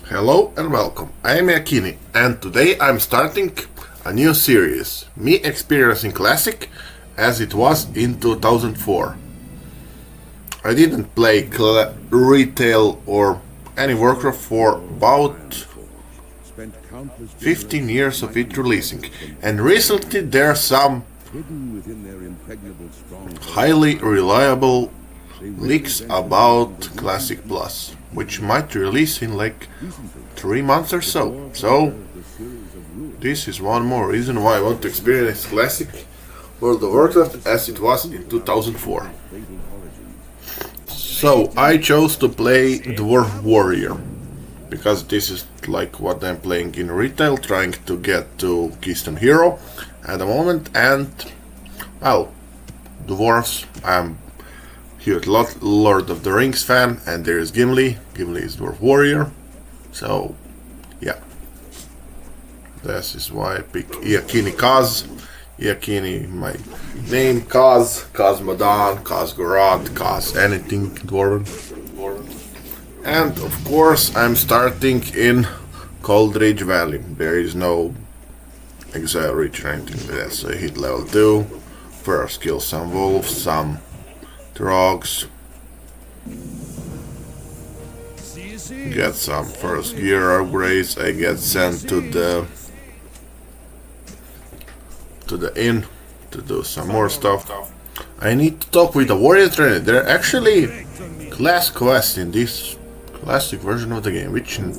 Hello and welcome, I am Yakini and today I'm starting a new series, me experiencing Classic as it was in 2004. I didn't play retail or any Warcraft for about 15 years of it releasing, and recently there are some highly reliable leaks about Classic Plus, which might release in like 3 months or so. So this is one more reason why I want to experience Classic World of Warcraft as it was in 2004. So I chose to play Dwarf Warrior because this is like what I'm playing in retail, trying to get to Keystone Hero at the moment, and well, dwarves, I'm huge Lord of the Rings fan, and there is Gimli. Gimli is Dwarf Warrior, so yeah, this is why I pick Iakini Kaz. Iakini, my name, Kaz, Kazmodan, Kazgorod, Kaz anything Dwarven. And of course I'm starting in Coldridge Valley. There is no Exile Reach or anything like that, so I hit level 2. First kill some wolves, some Trogs, get some first gear upgrades. I get sent to the inn to do some more stuff. I need to talk with the warrior trainer. There are actually class quests in this classic version of the game, which in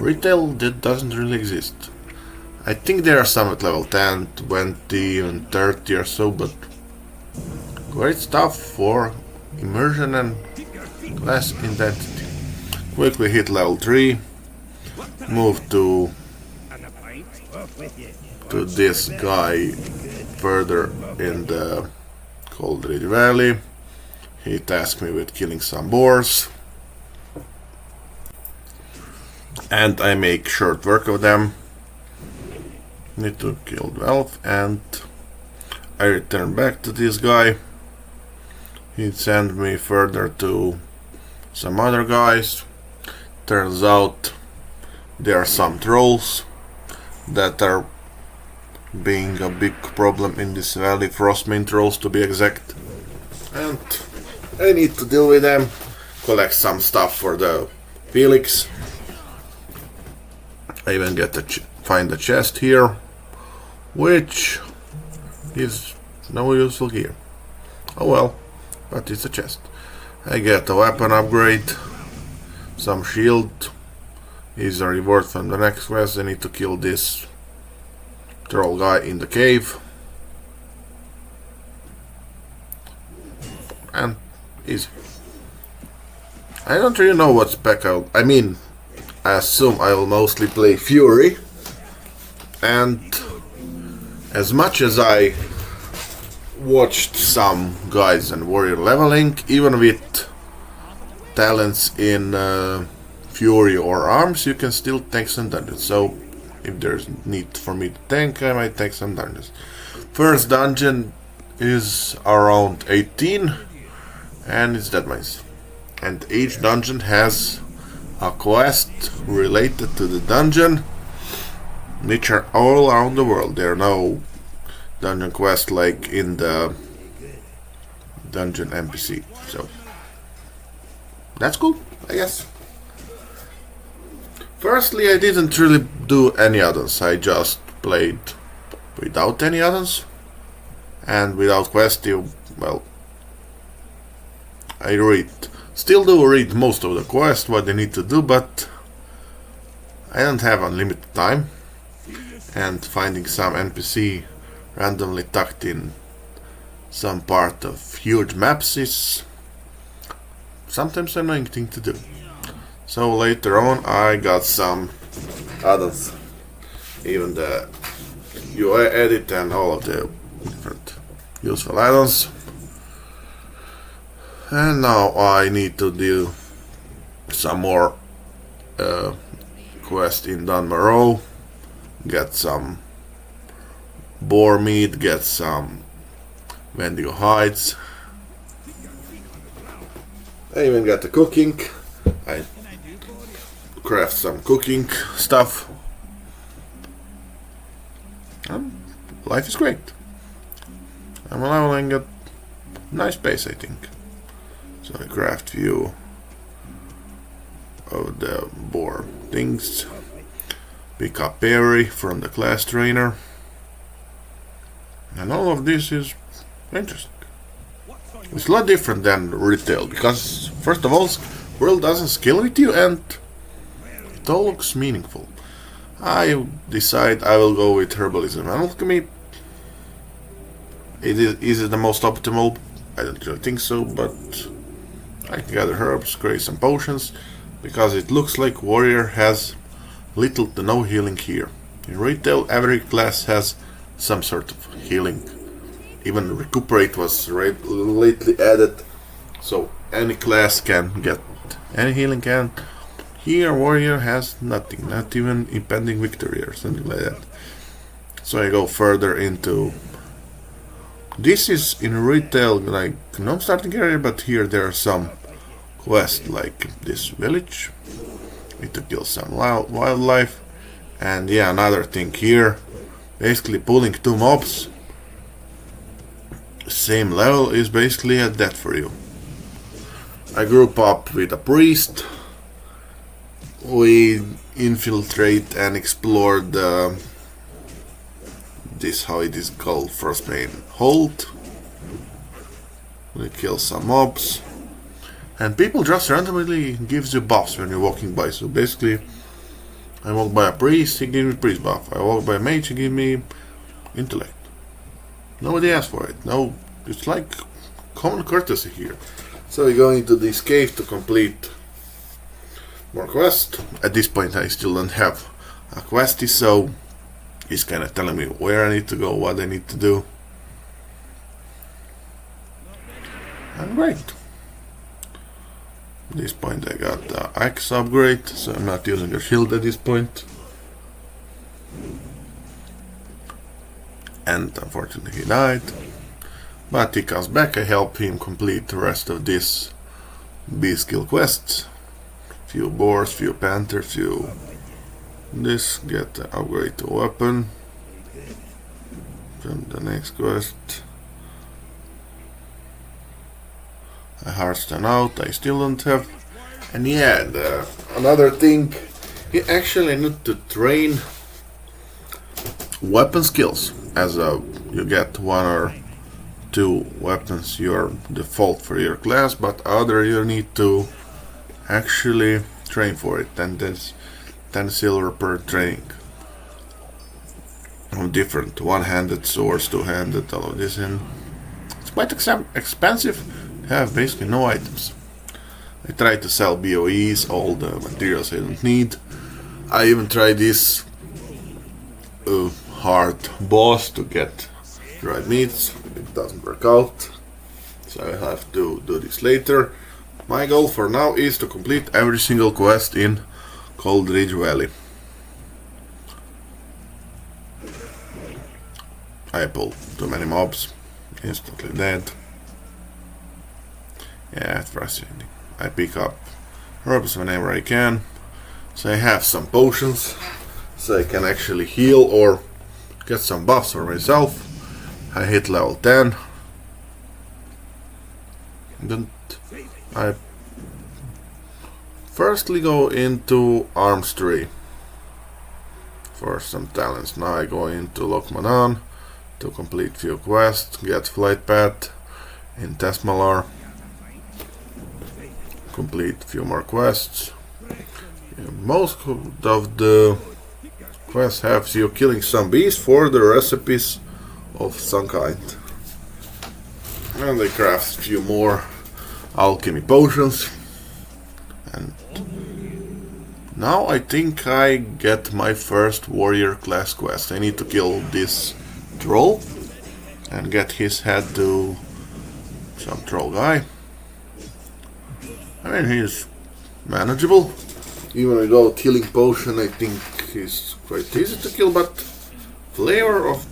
retail that doesn't really exist. I think there are some at level 10, 20, and 30 or so, but great stuff for immersion and class identity. Quickly hit level 3, move to this guy further in the Coldridge Valley. He tasked me with killing some boars, and I make short work of them. Need to kill 12, and I return back to this guy. He sent me further to some other guys. Turns out there are some trolls that are being a big problem in this valley, Frostmane trolls to be exact. And I need to deal with them, collect some stuff for the Felix. I even get to find a chest here, which is no useful gear. Oh well, but it's a chest. I get a weapon upgrade, some shield, is a reward from the next quest. I need to kill this troll guy in the cave, and easy. I don't really know what spec I mean, I assume I will mostly play Fury, and as much as I watched some guys and warrior leveling, even with talents in Fury or Arms, you can still tank some dungeons. So if there's need for me to tank, I might take some dungeons. First dungeon is around 18 and it's Deadmines. And each dungeon has a quest related to the dungeon, which are all around the world. There are no dungeon quests like in the dungeon NPC. So that's cool, I guess. Firstly, I didn't really do any addons. I just played without any addons and without quest. Well, I still do read most of the quest, what they need to do, but I don't have unlimited time, and finding some NPC randomly tucked in some part of huge maps is sometimes an annoying thing to do. So later on I got some add-ons, even the UI edit and all of the different useful add-ons. And now I need to do some more quest in Dun Morogh, get some boar meat, get some Wendigo hides. I even got the cooking. I craft some cooking stuff. Life is great. I'm leveling at nice pace, I think. So I craft few of the boar things. Pick up parry from the class trainer. And all of this is interesting. It's a lot different than retail because, first of all, world doesn't scale with you and it all looks meaningful. I decide I will go with herbalism and alchemy. Is it the most optimal? I don't really think so, but I can gather herbs, create some potions, because it looks like warrior has little to no healing here. In retail, every class has some sort of healing. Even recuperate was lately added, so any class can get any healing, and here warrior has nothing, not even impending victory or something like that. So I go further into. This is in retail like no starting area, but here there are some quests like this village. Need to kill some wildlife, and yeah, another thing here. Basically pulling 2 mobs same level is basically a death for you. I group up with a priest. We infiltrate and explore this, how it is called, Frostbane Hold. We kill some mobs. And people just randomly gives you buffs when you're walking by. So basically, I walk by a priest, he gives me priest buff. I walk by a mage, he gives me intellect. Nobody asked for it. No, it's like common courtesy here. So we go into this cave to complete more quests. At this point I still don't have a questie, so he's kind of telling me where I need to go, what I need to do. And great. At this point I got the axe upgrade, so I'm not using a shield at this point. And unfortunately he died. But he comes back, I help him complete the rest of this B skill quests. Few boars, few panthers, few this, get the upgrade to weapon. Then the next quest. I Hearthstone out, I still don't have. And yeah, another thing, you actually need to train weapon skills. As you get 1 or 2 weapons, your default for your class, but other you need to actually train for it, and there's 10 silver per training. Different one-handed swords, two-handed, all of this, and it's quite expensive. Have basically no items. I try to sell BOEs, all the materials I don't need. I even tried this hard boss to get dried meats. It doesn't work out, so I have to do this later. My goal for now is to complete every single quest in Cold Ridge Valley. I pull too many mobs, instantly dead. Yeah, it's frustrating. I pick up herbs whenever I can, so I have some potions, so I can actually heal or get some buffs for myself. I hit level 10. Then I firstly go into Arms Tree for some talents. Now I go into Lokmanan to complete few quests, get Flight Path in Tesmalar, complete few more quests. Yeah, most of the quests have you killing some bees for the recipes of some kind. And I craft a few more alchemy potions. And now I think I get my first warrior class quest. I need to kill this troll and get his head to some troll guy. I mean, he's manageable. Even without healing potion, I think he's quite easy to kill, but flavor of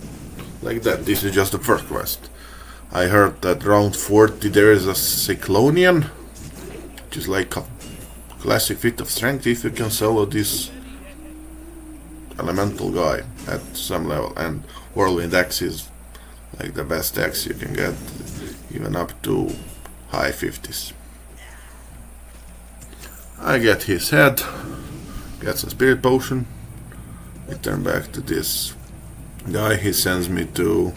like that. This is just the first quest. I heard that round 40 there is a Cyclonian, which is like a classic feat of strength if you can solo this elemental guy at some level, and whirlwind axe is like the best axe you can get, even up to high 50s. I get his head, get some spirit potion, return back to this guy. He sends me to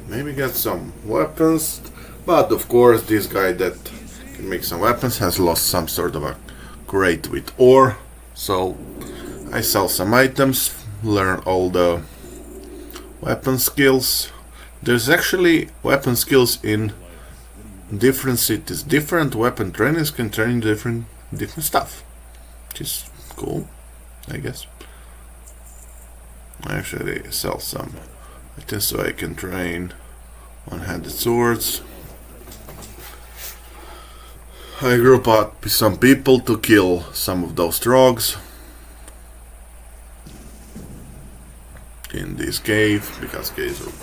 maybe get some weapons, but of course this guy that can make some weapons has lost some sort of a crate with ore, so I sell some items, learn all the weapon skills. There's actually weapon skills in different cities. Different weapon trainers can train different stuff, which is cool, I guess. I actually sell some items so I can train one-handed swords. I group up with some people to kill some of those trogs in this cave, because caves are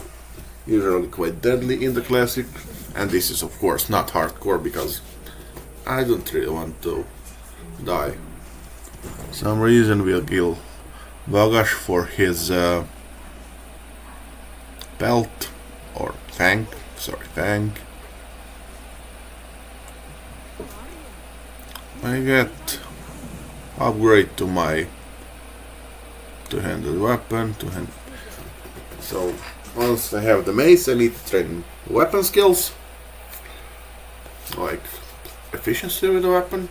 usually quite deadly in the classic, and this is of course not hardcore because I don't really want to die. For some reason we'll kill Vagash for his belt, or fang, I get upgrade to my two-handed weapon, so once I have the mace I need to train weapon skills, like efficiency with the weapon.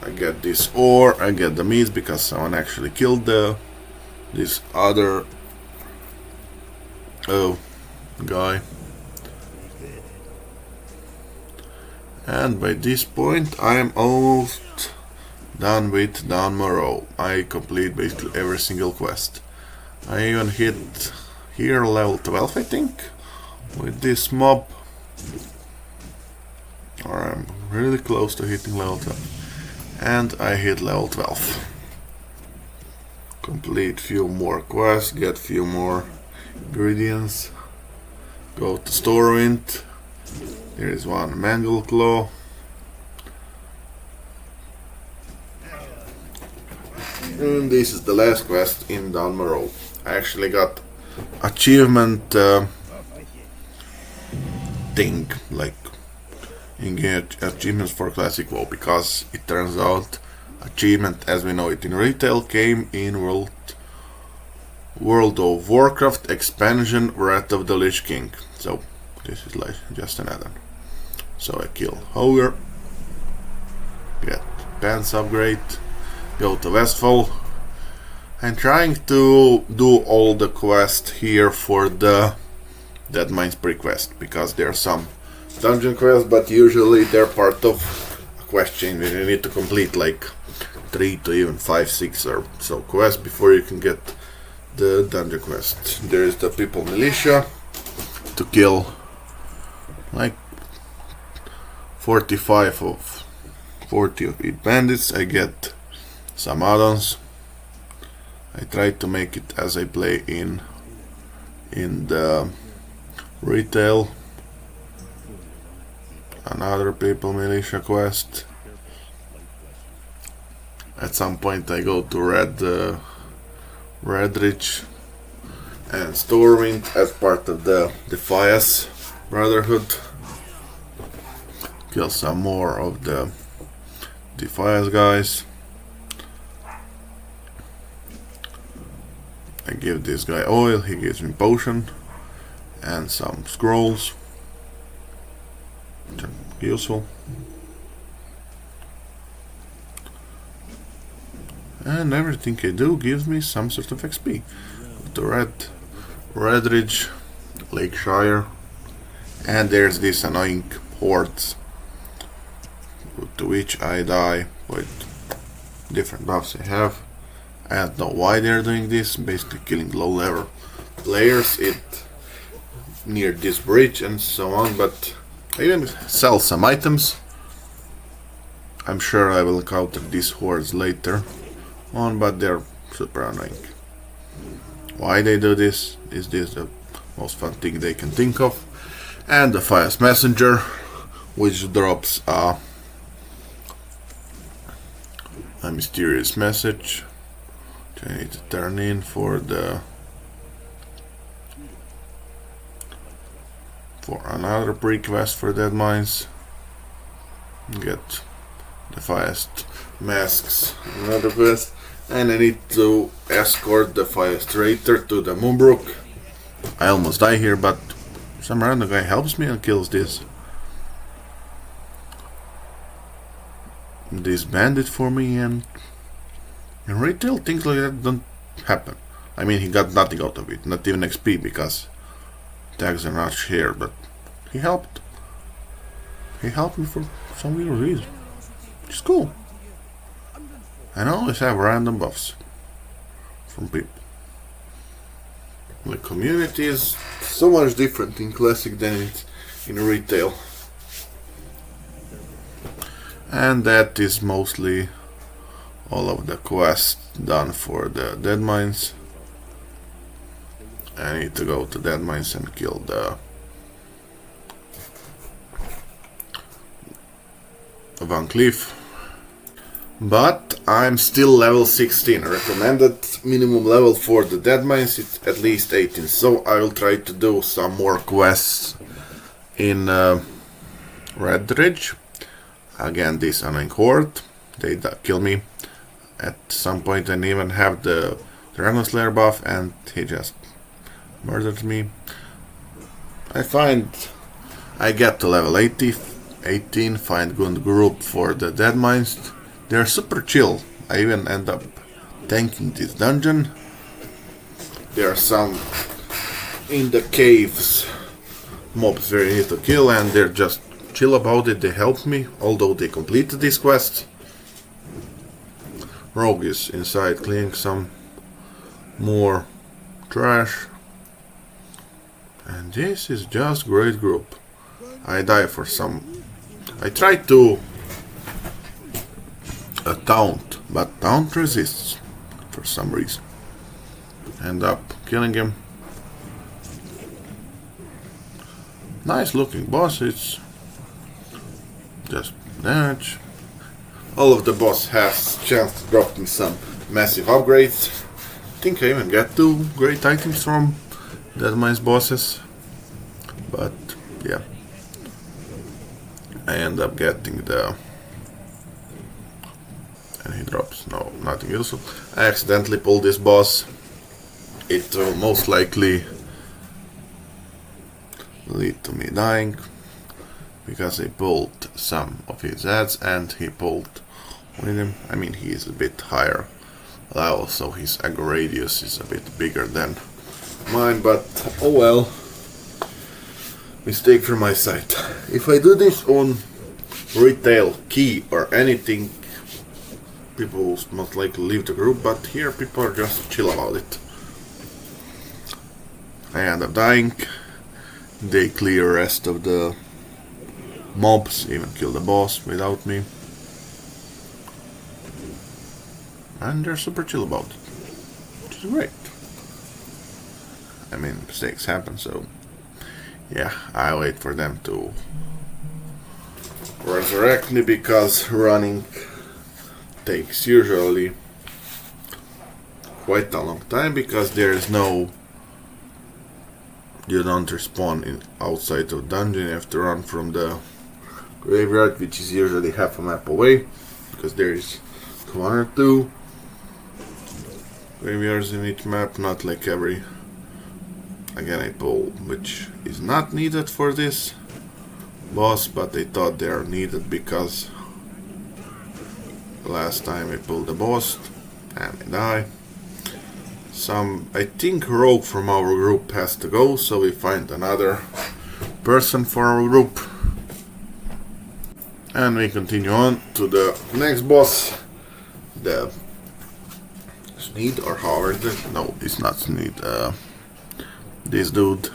I get this ore, I get the meat because someone actually killed this other guy. And by this point I am almost done with Dun Morogh. I complete basically every single quest. I even hit here level 12 I think with this mob, or I'm really close to hitting level 12, and I hit level 12. Complete few more quests, get few more ingredients, go to Stormwind. There is one Mangle Claw. And this is the last quest in Dun Morogh. I actually got achievement thing, like engage achievements for Classic WoW, because it turns out achievement as we know it in retail came in World of Warcraft expansion Wrath of the Lich King. So this is like just an add-on. So I kill Ogre, get pants upgrade, go to Westfall. I'm trying to do all the quests here for the Deadmines pre-quest, because there are some dungeon quests, but usually they're part of a quest chain where you need to complete like 3 to even 5, 6 or so quests before you can get the dungeon quest. There is the People Militia to kill like 45 of 40 of each bandits. I get some add-ons. I try to make it as I play in the retail. Another People Militia quest. At some point I go to Redridge and Stormwind as part of the Defias Brotherhood. Kill some more of the Defias guys. I give this guy oil, he gives me potion and some scrolls, which are useful. And everything I do gives me some sort of XP. To Redridge, Lakeshire, and there's this annoying hordes to which I die with different buffs I have. I don't know why they're doing this, basically killing low level players near this bridge and so on, but I even sell some items. I'm sure I will encounter these hordes later on, but they're super annoying. Why they do this? Is this the most fun thing they can think of? And the Fire's Messenger, which drops a a mysterious message which I need to turn in for another pre-quest for Deadmines. Get the fast masks, another quest, and I need to escort the fast traitor to the Morogh. I almost die here, but some random guy helps me and kills this bandit for me, and in retail things like that don't happen. I mean, he got nothing out of it, not even XP, because tags are not shared, but he helped. He helped me for some weird reason, which is cool. And I always have random buffs from people. The community is so much different in Classic than it's in retail. And that is mostly all of the quests done for the Deadmines. I need to go to Deadmines and kill the Van Cleef. But I'm still level 16. Recommended minimum level for the Deadmines is at least 18. So I will try to do some more quests in Red Ridge. Again, this annoying horde. They kill me at some point, and even have the Dragon Slayer buff, and he just murdered me. I get to level 18, find good group for the Deadmines. They're super chill. I even end up tanking this dungeon. There are some in the caves mobs where you need to kill, and they're just chill about it. They help me, although they completed this quest. Rogue is inside cleaning some more trash. And this is just great group. I die for some. I tried to taunt, but taunt resists for some reason. End up killing him. Nice looking boss. It's just damage. All of the boss has chance to drop me some massive upgrades. I think I even get 2 great items from Deadmines bosses. But yeah, I end up getting and he drops nothing useful. I accidentally pulled this boss. It will most likely lead to me dying, because I pulled some of his ads and he pulled with him. I mean, he is a bit higher level, so his aggro radius is a bit bigger than mine, but oh well. Mistake from my side. If I do this on retail key or anything, people will most likely leave the group, but here people are just chill about it. I end up dying. They clear rest of the mobs, even kill the boss without me. And they're super chill about it, which is great. I mean, mistakes happen, so yeah, I wait for them to resurrect me, because running takes usually quite a long time, because there is no, you don't respawn outside of dungeon. You have to run from the graveyard, which is usually half a map away, because there is 1 or 2 graveyards in each map, not like every. Again, I pull, which is not needed for this boss, but I thought they are needed because last time I pulled the boss and I die. I think Rogue from our group has to go, so we find another person for our group. And we continue on to the next boss, the Sneed, or Howard. No, it's not Sneed. This dude,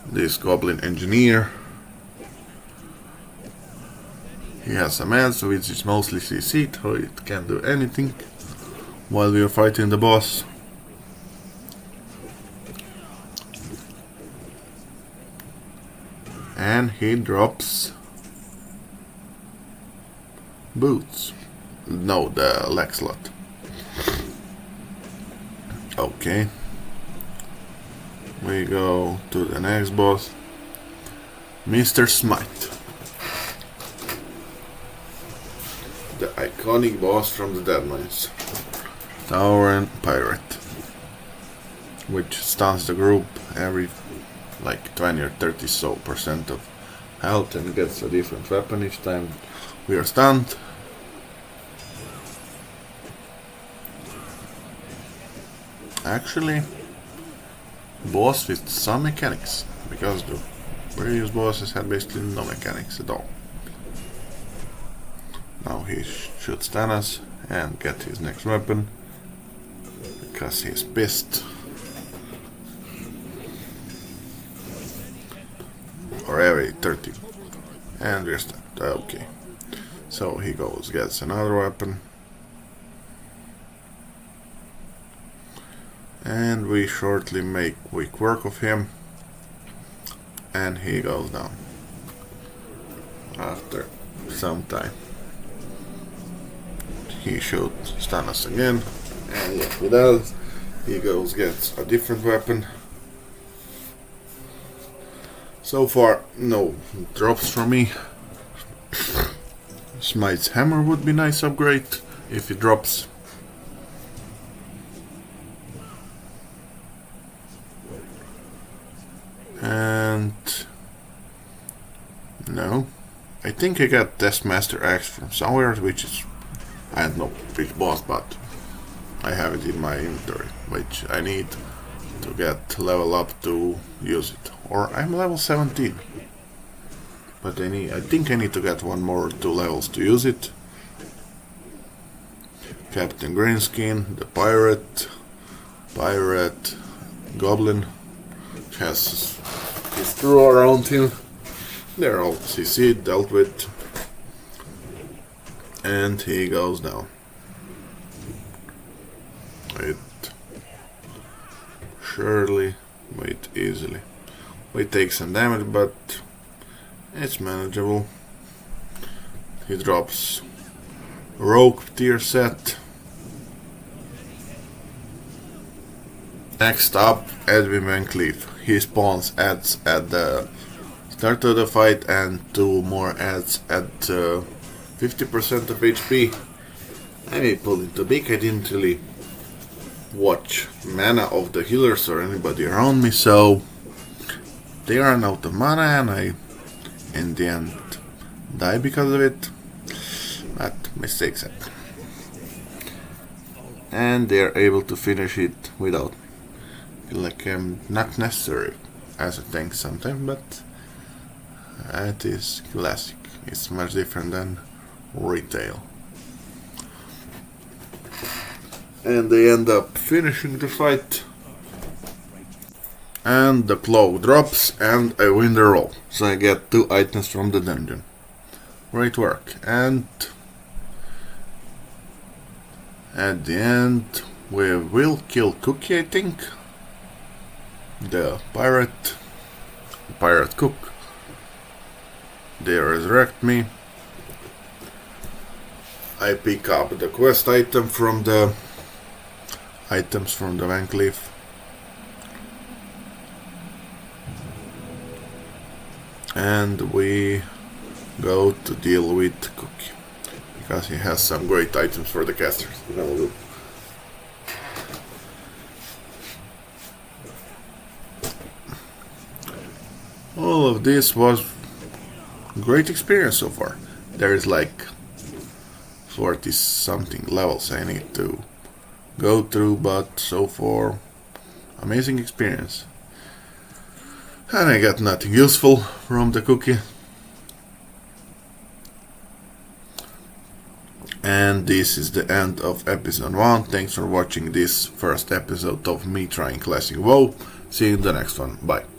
this goblin engineer. He has some ads, which is mostly CC, so it can't do anything while we are fighting the boss. And he drops boots. No, the leg slot. Okay. We go to the next boss. Mr. Smite. The iconic boss from the Deadmines. Towering Pirate. Which stuns the group every like 20 or 30% of health and gets a different weapon each time we are stunned. Actually, boss with some mechanics, because the previous bosses had basically no mechanics at all. Now he should stun us and get his next weapon, because he's pissed. Or every 30. And we're stunned. Okay. So he goes, gets another weapon. And we shortly make quick work of him. And he goes down. After some time. He should stun us again. And yes, he does. He goes, gets a different weapon. So far, no drops from me. Smite's hammer would be nice upgrade if it drops. And no, I think I got Taskmaster Axe from somewhere, which is, I don't know which boss, but I have it in my inventory, which I need to get level up to use it. Or I'm level 17, but I think I need to get 2 levels to use it. Captain Greenskin, the pirate, goblin, which has his crew around him. They're all CC'd, dealt with, and he goes down. Surely, wait, easily. We take some damage, but it's manageable. He drops Rogue tier set. Next up, Edwin Van Cleef. He spawns ads at the start of the fight and 2 more ads at 50% of HP. I may pull into big. I didn't really watch mana of the healers or anybody around me, so they run out of mana and I in the end die because of it. But mistakes happen. And they are able to finish it without, like, not necessary as a tank sometimes, but it is classic. It's much different than retail. And they end up finishing the fight. And the cloak drops and I win the roll. So I get 2 items from the dungeon. Great work. And at the end we will kill Cookie, I think. The pirate cook. They resurrect me. I pick up the quest item from the items from the Van Cleef. And we go to deal with Cookie, because he has some great items for the casters. All of this was great experience so far. There is like 40 something levels I need to go through, but so far amazing experience. And I got nothing useful from the cookie. And this is the end of episode 1. Thanks for watching this first episode of me trying Classic WoW. See you in the next one. Bye.